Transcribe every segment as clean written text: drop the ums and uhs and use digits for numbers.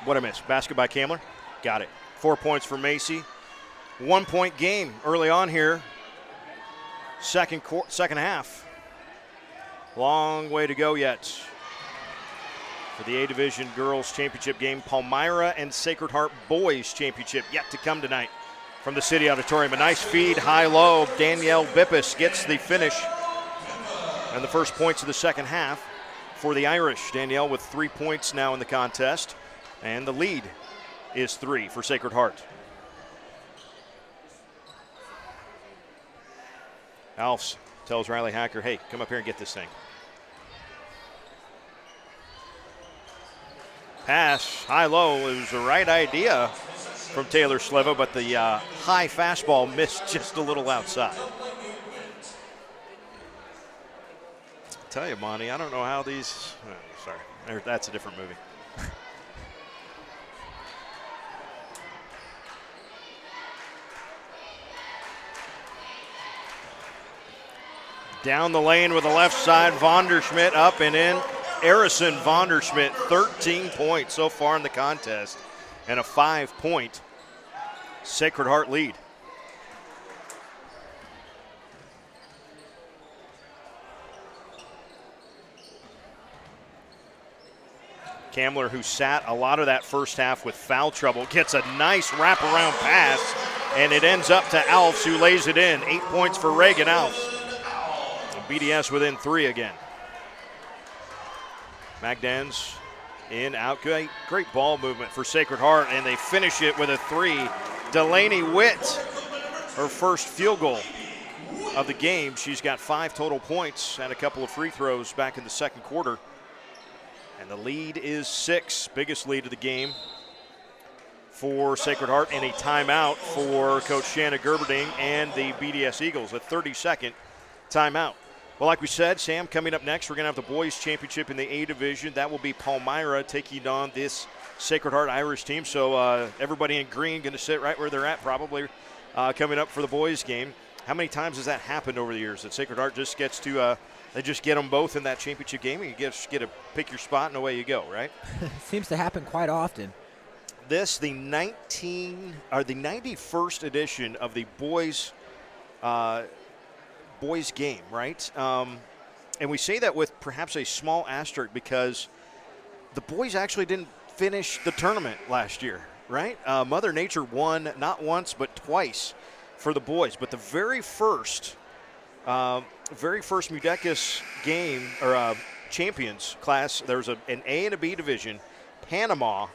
What I missed? Basket by Kamler? Got it. 4 points for Macy. 1 point game early on here. Second half. Long way to go yet for the A Division Girls Championship game. Palmyra and Sacred Heart Boys Championship yet to come tonight from the City Auditorium. A nice feed, high-low. Danielle Bippus gets the finish and the first points of the second half for the Irish. Danielle with 3 points now in the contest, and the lead is 3 for Sacred Heart. Alfs tells Riley Hacker, hey, come up here and get this thing. Pass, high-low. It was the right idea from Taylor Sleva, but the high fastball missed just a little outside. I tell you, Monty, I don't know how these – sorry, that's a different movie. Down the lane with the left side, Vonderschmidt up and in. Arison Vonderschmidt, 13 points so far in the contest, and a 5-point Sacred Heart lead. Kamler, who sat a lot of that first half with foul trouble, gets a nice wraparound pass, and it ends up to Alfs, who lays it in. 8 points for Reagan Alfs. BDS within 3 again. Magdans in, out. Great ball movement for Sacred Heart, and they finish it with a 3. Delaney Witt, her first field goal of the game. She's got 5 total points and a couple of free throws back in the second quarter. And the lead is 6, biggest lead of the game for Sacred Heart, and a timeout for Coach Shanna Gerberding and the BDS Eagles, a 30-second timeout. Well, like we said, Sam, coming up next, we're going to have the boys' championship in the A Division. That will be Palmyra taking on this Sacred Heart Irish team. So everybody in green going to sit right where they're at probably coming up for the boys' game. How many times has that happened over the years that Sacred Heart just gets to they just get them both in that championship game, and you just get to pick your spot and away you go, right? Seems to happen quite often. This, the 91st edition of the boys' game, right? And we say that with perhaps a small asterisk because the boys actually didn't finish the tournament last year, right? Mother Nature won not once but twice for the boys. But the very first Mudecas game or champions class, there was an A and a B division, Panama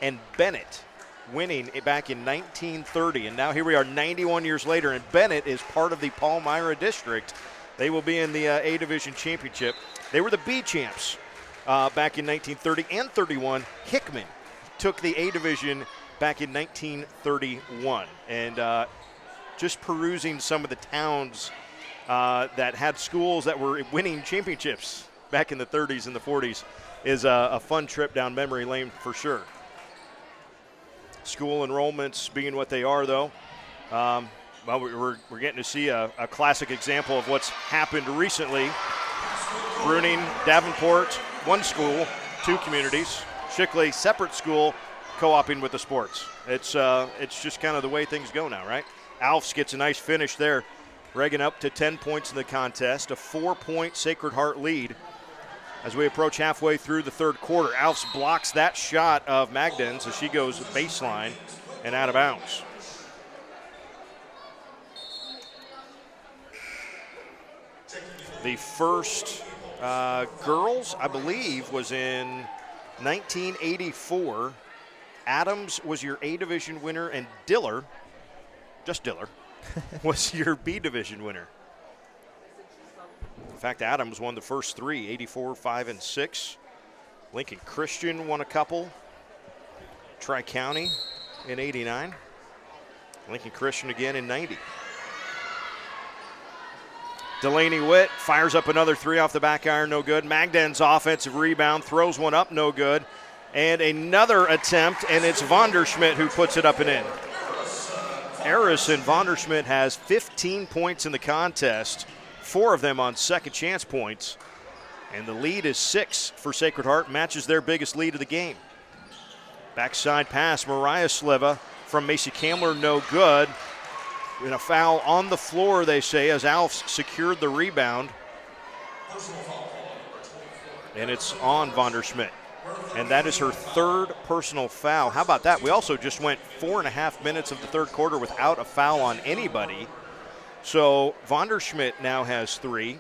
and Bennett winning it back in 1930, and now here we are 91 years later, and Bennett is part of the Palmyra district. They will be in the A Division championship. They were the B champs back in 1930 and 31. Hickman took the A Division back in 1931, and just perusing some of the towns that had schools that were winning championships back in the 30s and the 40s is a fun trip down memory lane for sure. School enrollments being what they are, though, well, we're getting to see a classic example of what's happened recently. Bruning, Davenport, one school, 2 communities. Shickley, separate school, co-oping with the sports. It's just kind of the way things go now, right? Alfs gets a nice finish there. Reagan up to 10 points in the contest, a 4-point Sacred Heart lead. As we approach halfway through the third quarter, Alfs blocks that shot of Magdans as she goes baseline and out of bounds. The first girls, I believe, was in 1984. Adams was your A Division winner, and Diller, just Diller, was your B Division winner. In fact, Adams won the first 3, 84, 5, and 6. Lincoln Christian won a couple. Tri-County in 89. Lincoln Christian again in 90. Delaney Witt fires up another 3 off the back iron, no good. Magdan's offensive rebound, throws one up, no good. And another attempt, and it's Vonderschmidt who puts it up and in. Arison Vonderschmidt has 15 points in the contest, 4 of them on second chance points. And the lead is 6 for Sacred Heart, matches their biggest lead of the game. Backside pass, Mariah Sliva from Macy Kamler, no good. And a foul on the floor, they say, as Alfs secured the rebound. And it's on Vonderschmidt. And that is her third personal foul. How about that? We also just went 4.5 minutes of the third quarter without a foul on anybody. So Vonderschmidt now has 3. And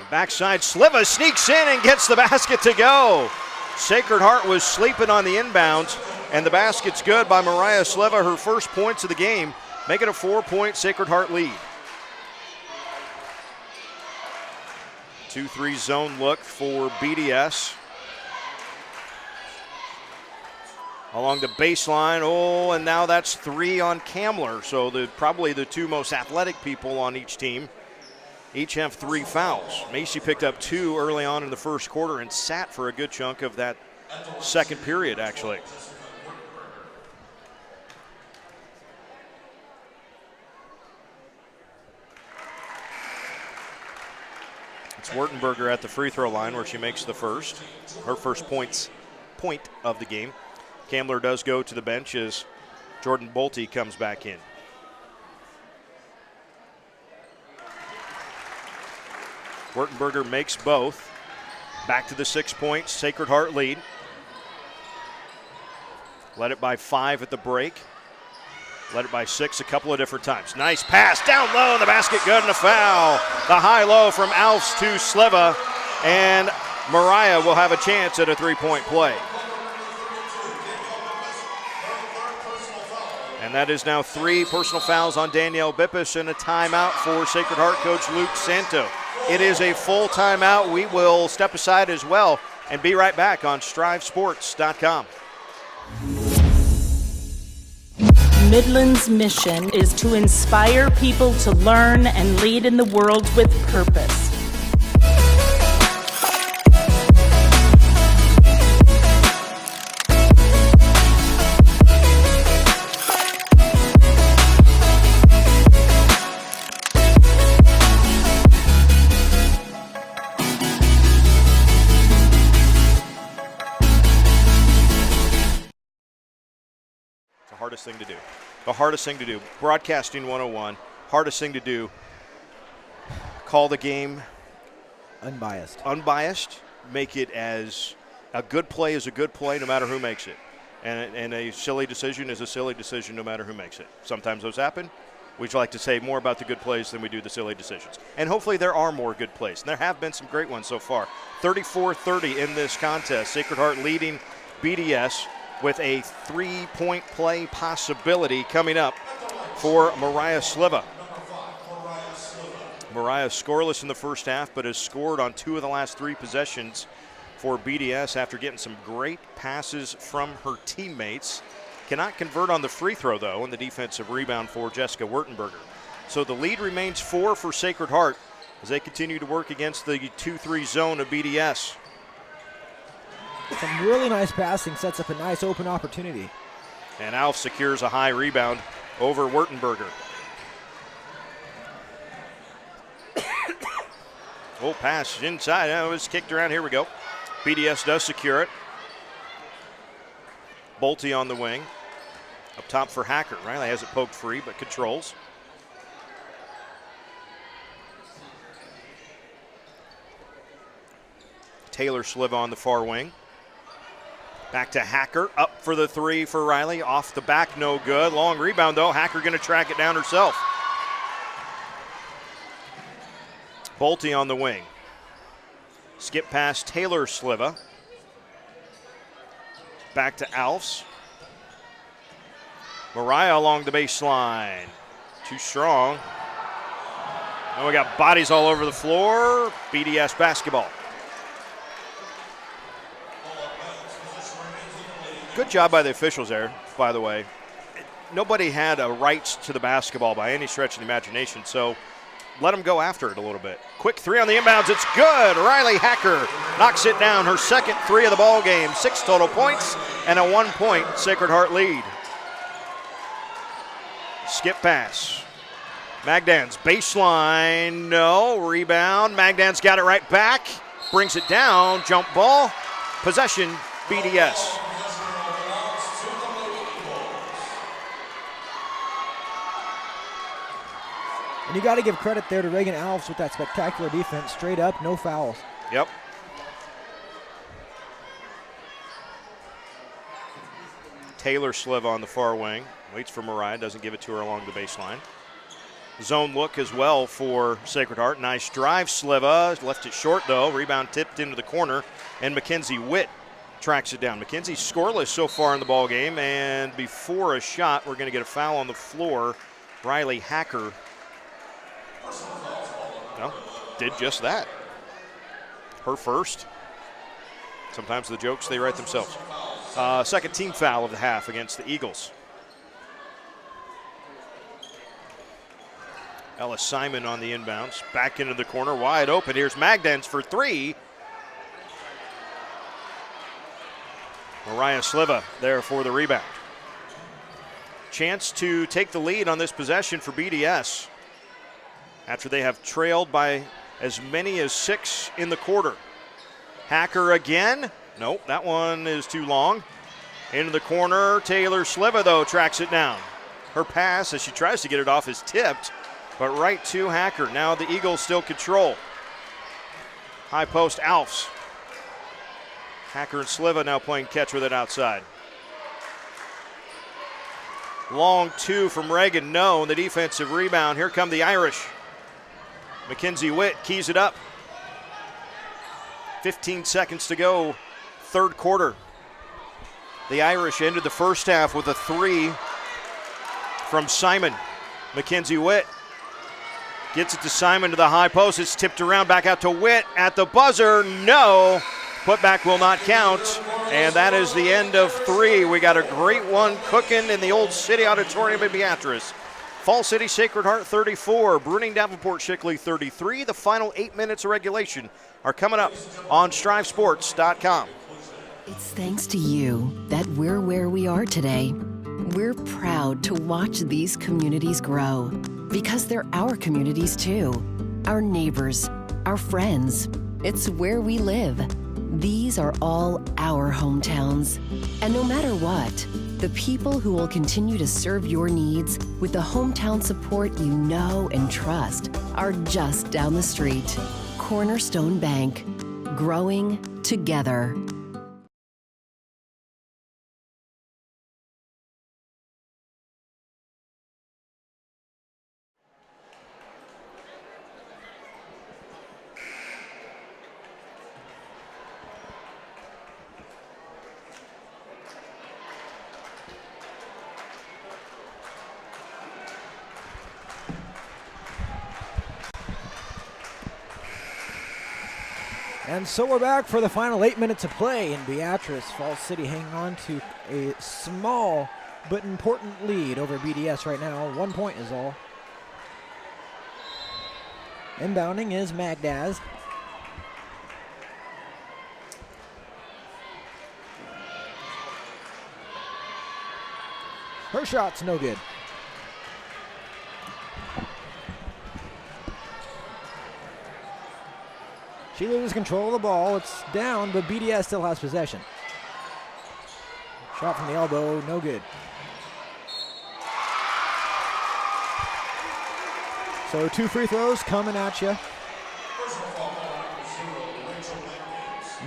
backside, Sliva sneaks in and gets the basket to go. Sacred Heart was sleeping on the inbounds, and the basket's good by Mariah Sliva, her first points of the game, making a 4-point Sacred Heart lead. 2-3 zone look for BDS. Along the baseline, and now that's 3 on Kamler. So probably the 2 most athletic people on each team each have 3 fouls. Macy picked up 2 early on in the first quarter and sat for a good chunk of that second period, actually. It's Wertenberger at the free throw line where she makes her first point of the game. Kamler does go to the bench as Jordan Bolte comes back in. Wertenberger makes both. Back to the 6 points, Sacred Heart lead. Led it by 5 at the break. Led it by 6 a couple of different times. Nice pass down low, and the basket good, and a foul. The high-low from Alfs to Sliva, and Mariah will have a chance at a 3-point play. And that is now 3 personal fouls on Danielle Bippus and a timeout for Sacred Heart coach Luke Santo. It is a full timeout. We will step aside as well and be right back on StriveSports.com. Midland's mission is to inspire people to learn and lead in the world with purpose. The hardest thing to do. Broadcasting 101, hardest thing to do. Call the game unbiased. Make it as a good play is a good play no matter who makes it. And a silly decision is a silly decision no matter who makes it. Sometimes those happen. We'd like to say more about the good plays than we do the silly decisions. And hopefully there are more good plays. And there have been some great ones so far. 34-30 in this contest. Sacred Heart leading BDS with a 3-point play possibility coming up for Mariah Sliva. Mariah scoreless in the first half, but has scored on 2 of the last 3 possessions for BDS after getting some great passes from her teammates. Cannot convert on the free throw, though, and the defensive rebound for Jessica Wertenberger. So the lead remains 4 for Sacred Heart as they continue to work against the 2-3 zone of BDS. Some really nice passing, sets up a nice open opportunity. And Alf secures a high rebound over Wertenberger. Pass inside. It was kicked around. Here we go. BDS does secure it. Bolte on the wing. Up top for Hacker. Riley has it poked free, but controls. Taylor Sliva on the far wing. Back to Hacker, up for the 3 for Riley. Off the back, no good. Long rebound, though. Hacker going to track it down herself. Bolte on the wing. Skip past Taylor Sliva. Back to Alfs. Mariah along the baseline. Too strong. And we got bodies all over the floor. BDS basketball. Good job by the officials there, by the way. Nobody had a rights to the basketball by any stretch of the imagination, so let them go after it a little bit. Quick 3 on the inbounds. It's good. Riley Hacker knocks it down. Her second 3 of the ball game. 6 total points and a 1-point Sacred Heart lead. Skip pass. Magdan's baseline. No. Rebound. Magdan's got it right back. Brings it down. Jump ball. Possession BDS. And you got to give credit there to Reagan Alves with that spectacular defense. Straight up, no fouls. Yep. Taylor Sliva on the far wing. Waits for Mariah, doesn't give it to her along the baseline. Zone look as well for Sacred Heart. Nice drive, Sliva. Left it short, though. Rebound tipped into the corner, and Mackenzie Witt tracks it down. Mackenzie's scoreless so far in the ball game, and before a shot, we're going to get a foul on the floor. Riley Hacker did just that. Her first. Sometimes the jokes, they write themselves. Second team foul of the half against the Eagles. Ellis Simon on the inbounds. Back into the corner, wide open. Here's Magdens for three. Mariah Sliva there for the rebound. Chance to take the lead on this possession for BDS after they have trailed by as many as 6 in the quarter. Hacker again. Nope, that one is too long. Into the corner, Taylor Sliva, though, tracks it down. Her pass, as she tries to get it off, is tipped, but right to Hacker. Now the Eagles still control. High post, Alfs. Hacker and Sliva now playing catch with it outside. Long two from Reagan, no, and the defensive rebound. Here come the Irish. Mackenzie Witt keys it up. 15 seconds to go, third quarter. The Irish ended the first half with a three from Simon. Mackenzie Witt gets it to Simon to the high post. It's tipped around, back out to Witt at the buzzer. No, putback will not count. And that is the end of three. We got a great one cooking in the Old City Auditorium in Beatrice. Fall City Sacred Heart 34, Bruning Davenport Shickley 33. The final 8 minutes of regulation are coming up on StriveSports.com. It's thanks to you that we're where we are today. We're proud to watch these communities grow because they're our communities too. Our neighbors, our friends. It's where we live. These are all our hometowns. And no matter what, the people who will continue to serve your needs with the hometown support you know and trust are just down the street. Cornerstone Bank. Growing together. And so we're back for the final 8 minutes of play in Beatrice. Falls City hanging on to a small but important lead over BDS right now. 1 point is all. Inbounding is Magdaz. Her shot's no good. She loses control of the ball. It's down, but BDS still has possession. Shot from the elbow, no good. So 2 free throws coming at you.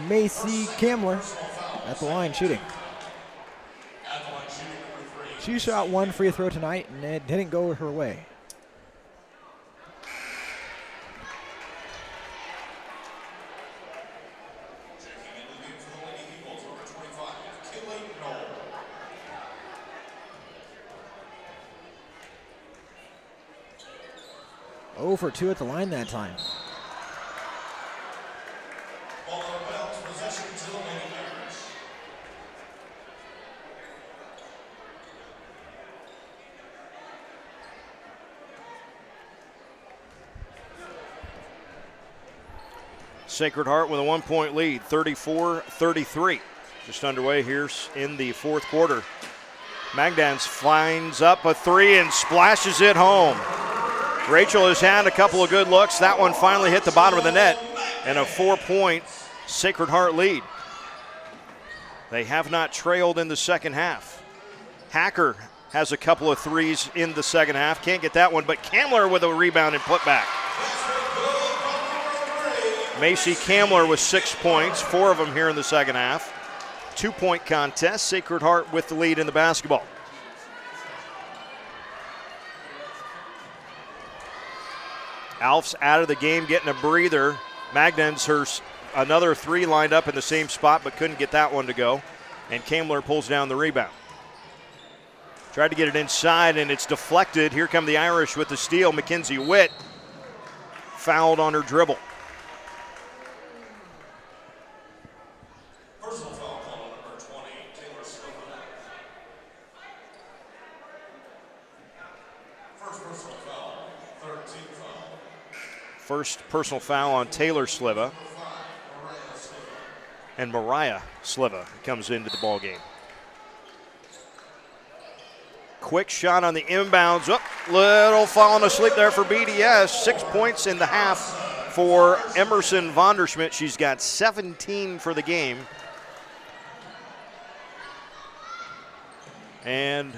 Macy Kamler at the line shooting. She shot 1 free throw tonight, and it didn't go her way. For 2 at the line that time. Sacred Heart with a 1 point lead, 34-33. Just underway here in the fourth quarter. Magdans finds up a three and splashes it home. Rachel has had a couple of good looks. That one finally hit the bottom of the net, and a 4 point Sacred Heart lead. They have not trailed in the second half. Hacker has a couple of threes in the second half. Can't get that one, but Kamler with a rebound and put back. Macy Kamler with 6 points, 4 of them here in the second half. 2-point contest, Sacred Heart with the lead in the basketball. Alf's out of the game, getting a breather. Magden's another 3 lined up in the same spot, but couldn't get that one to go. And Kamler pulls down the rebound. Tried to get it inside, and it's deflected. Here come the Irish with the steal. Mackenzie Witt fouled on her dribble. Personal foul call on number 20, Taylor Sliver. First personal foul, 13th foul. First personal foul on Taylor Sliva. And Mariah Sliva comes into the ball game. Quick shot on the inbounds. Little falling asleep there for BDS. 6 points in the half for Emerson Vonderschmidt. She's got 17 for the game. And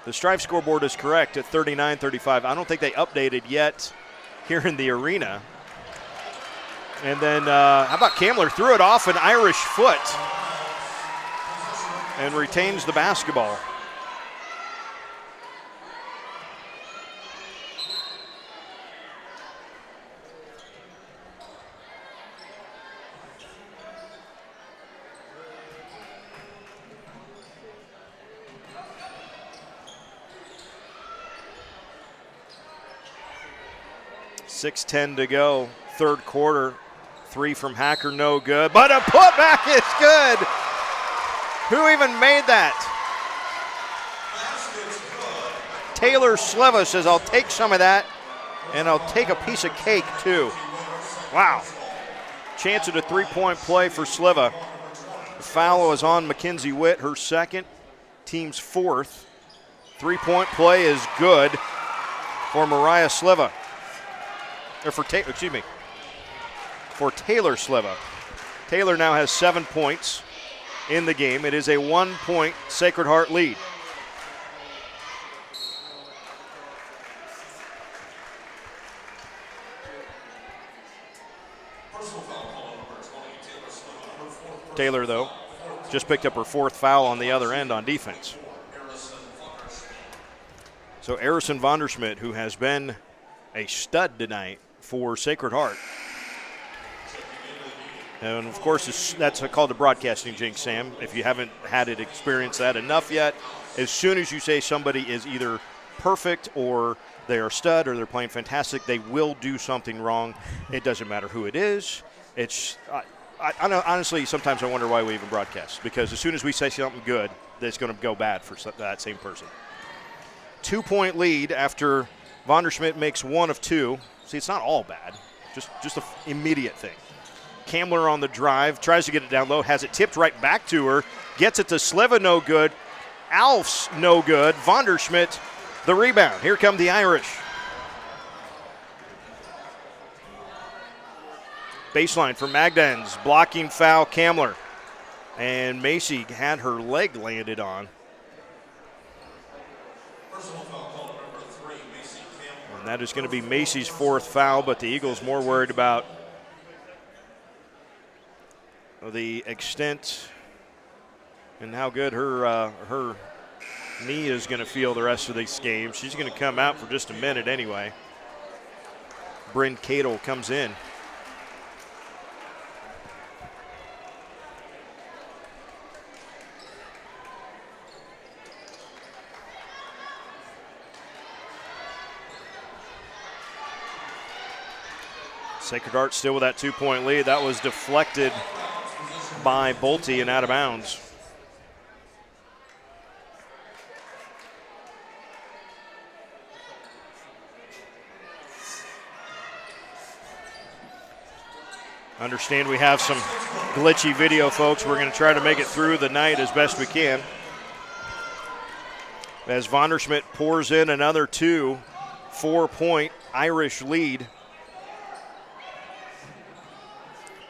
the Strive scoreboard is correct at 39-35. I don't think they updated yet here in the arena. And then how about Kamler threw it off an Irish foot and retains the basketball. .6:10 to go, third quarter. 3 from Hacker, no good. But a putback is good. Who even made that? Taylor Sleva says, I'll take some of that, and I'll take a piece of cake, too. Wow. Chance at a 3-point play for Sleva. The foul was on Mackenzie Witt, her second, team's 4th. 3-point play is good for Mariah Sleva. Or for Taylor Sleva. Taylor now has 7 points in the game. It is a 1-point Sacred Heart lead. Taylor, though, just picked up her 4th foul on the other end on defense. So Arison Vonderschmidt, who has been a stud tonight for Sacred Heart. And, of course, that's called the broadcasting jinx, Sam. If you haven't had it experience that enough yet, as soon as you say somebody is either perfect or they are a stud or they're playing fantastic, they will do something wrong. It doesn't matter who it is. It's I know, honestly, sometimes I wonder why we even broadcast, because as soon as we say something good, that's going to go bad for that same person. 2-point lead after Vonderschmidt makes 1 of 2. See, it's not all bad, just an immediate thing. Kamler on the drive, tries to get it down low, has it tipped right back to her, gets it to Sleva, no good. Alf's no good. Vonderschmidt, the rebound. Here come the Irish. Baseline for Magdens, blocking foul, Kamler. And Macy had her leg landed on. And that is going to be Macy's 4th foul, but the Eagles more worried about the extent and how good her knee is going to feel the rest of this game. She's going to come out for just a minute anyway. Bryn Cadle comes in. Sacred Heart still with that 2-point lead. That was deflected by Bolte and out of bounds. Understand we have some glitchy video, folks. We're going to try to make it through the night as best we can. As Vonderschmidt pours in another 2, 4-point Irish lead.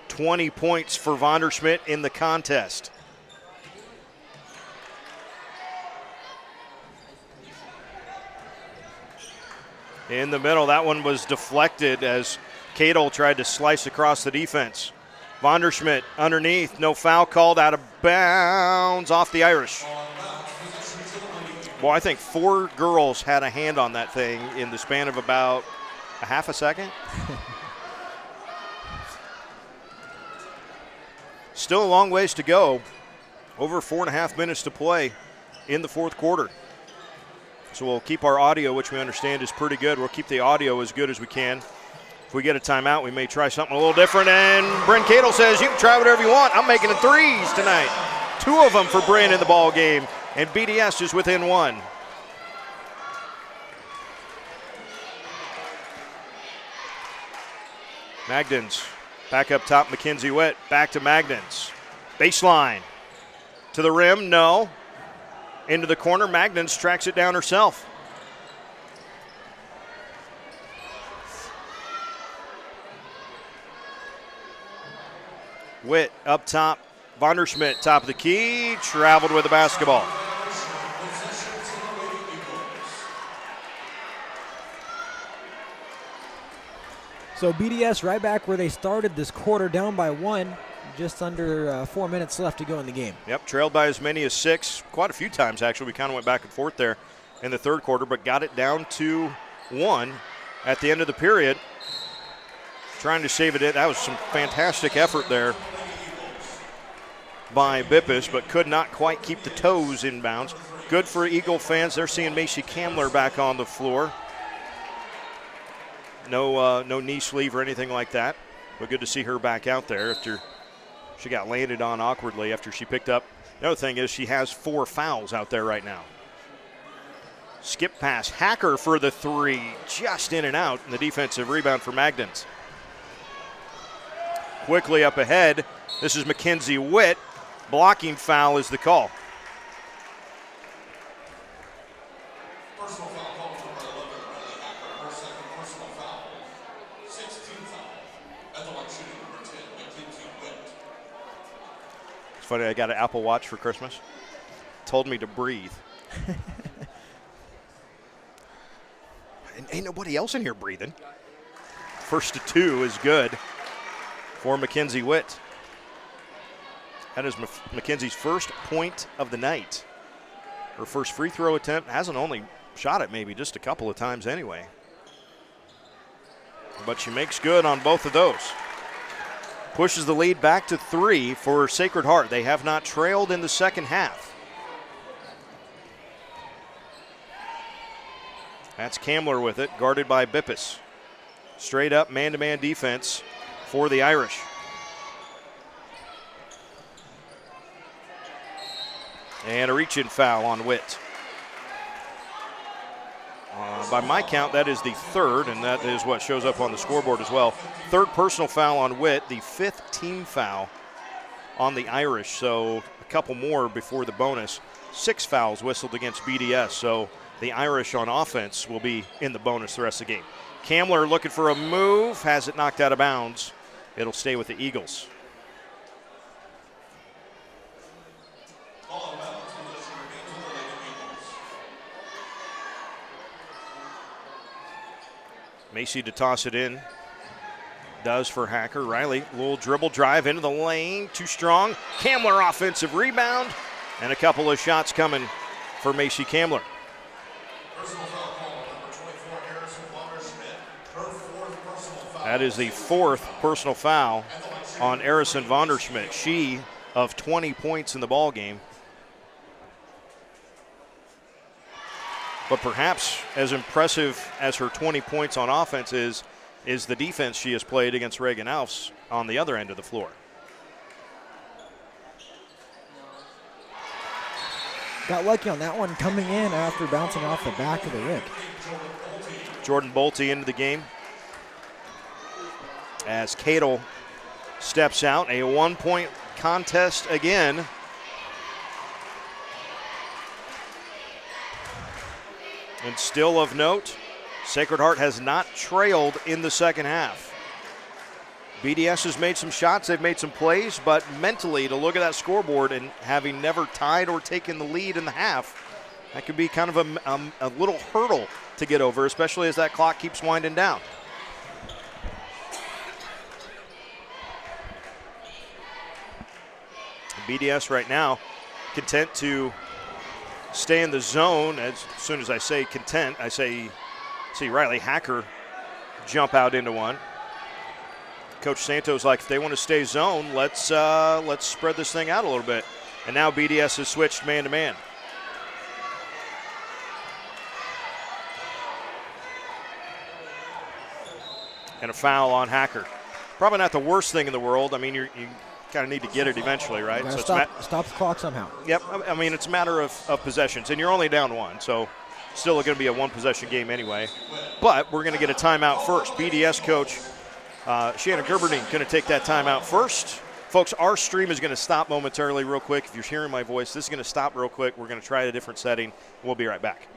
20 points for Vonderschmidt in the contest. In the middle, that one was deflected as Cadle tried to slice across the defense. Vonderschmidt underneath, no foul called, out of bounds off the Irish. Well, I think 4 girls had a hand on that thing in the span of about a half a second. Still a long ways to go. Over 4.5 minutes to play in the fourth quarter. So we'll keep our audio, which we understand is pretty good. We'll keep the audio as good as we can. If we get a timeout, we may try something a little different. And Bryn Cadle says, you can try whatever you want. I'm making the threes tonight. 2 of them for Bryn in the ball game. And BDS is within 1. Magdens back up top, Mackenzie Witt. Back to Magdens. Baseline. To the rim, no. Into the corner, Magdens tracks it down herself. Witt up top, Vonderschmidt top of the key, traveled with the basketball. So BDS right back where they started this quarter, down by 1. Just under 4 minutes left to go in the game. Yep, trailed by as many as 6, quite a few times actually. We kind of went back and forth there in the third quarter, but got it down to 1 at the end of the period. Trying to save it in. That was some fantastic effort there by Bippus, but could not quite keep the toes in bounds. Good for Eagle fans. They're seeing Macy Kamler back on the floor. No knee sleeve or anything like that, but good to see her back out there after she got landed on awkwardly after she picked up. The other thing is she has 4 fouls out there right now. Skip pass, Hacker for the 3, just in and out, and the defensive rebound for Magdens. Quickly up ahead, this is Mackenzie Witt. Blocking foul is the call. Personal foul called number 11, Riley Hacker. Her second personal foul. 16th foul. At the line shooting number 10, Mackenzie Witt. It's funny, I got an Apple Watch for Christmas. Told me to breathe. And ain't nobody else in here breathing. First to 2 is good for Mackenzie Witt. That is Mackenzie's first point of the night. Her first free throw attempt. Hasn't only shot it maybe just a couple of times anyway. But she makes good on both of those. Pushes the lead back to 3 for Sacred Heart. They have not trailed in the second half. That's Kamler with it, guarded by Bippus. Straight up man-to-man defense for the Irish. And a reach-in foul on Witt. By my count, that is the 3rd, and that is what shows up on the scoreboard as well. 3rd personal foul on Witt, the 5th team foul on the Irish, so a couple more before the bonus. 6 fouls whistled against BDS, so the Irish on offense will be in the bonus the rest of the game. Kamler looking for a move, has it knocked out of bounds. It'll stay with the Eagles. Macy to toss it in. Does for Hacker. Riley, little dribble drive into the lane. Too strong. Kamler offensive rebound. And a couple of shots coming for Macy Kamler. Personal foul call, number 24, Harrison Vonderschmidt. Her 4th personal foul. That is the 4th personal foul on Harrison Vonderschmidt. She of 20 points in the ball game. But perhaps as impressive as her 20 points on offense is the defense she has played against Reagan Alfs on the other end of the floor. Got lucky on that one, coming in after bouncing off the back of the rim. Jordan Bolte into the game as Cadle steps out. A 1-point contest again. And still of note, Sacred Heart has not trailed in the second half. BDS has made some shots, they've made some plays, but mentally to look at that scoreboard and having never tied or taken the lead in the half, That could be kind of a little hurdle to get over, especially as that clock keeps winding down. BDS right now content to stay in the zone. As soon as I say content, I see Riley Hacker jump out into one. Coach Santos like, if they want to stay zone, let's spread this thing out a little bit. And now BDS has switched man-to-man. And a foul on Hacker. Probably not the worst thing in the world. I mean, you kind of need to get it eventually, right? So stop the clock somehow. Yep. I mean, it's a matter of possessions, and you're only down one, so still going to be a one-possession game anyway. But we're going to get a timeout first. BDS coach Shannon Gerberding going to take that timeout first. Folks, our stream is going to stop momentarily real quick. If you're hearing my voice, this is going to stop real quick. We're going to try a different setting. We'll be right back.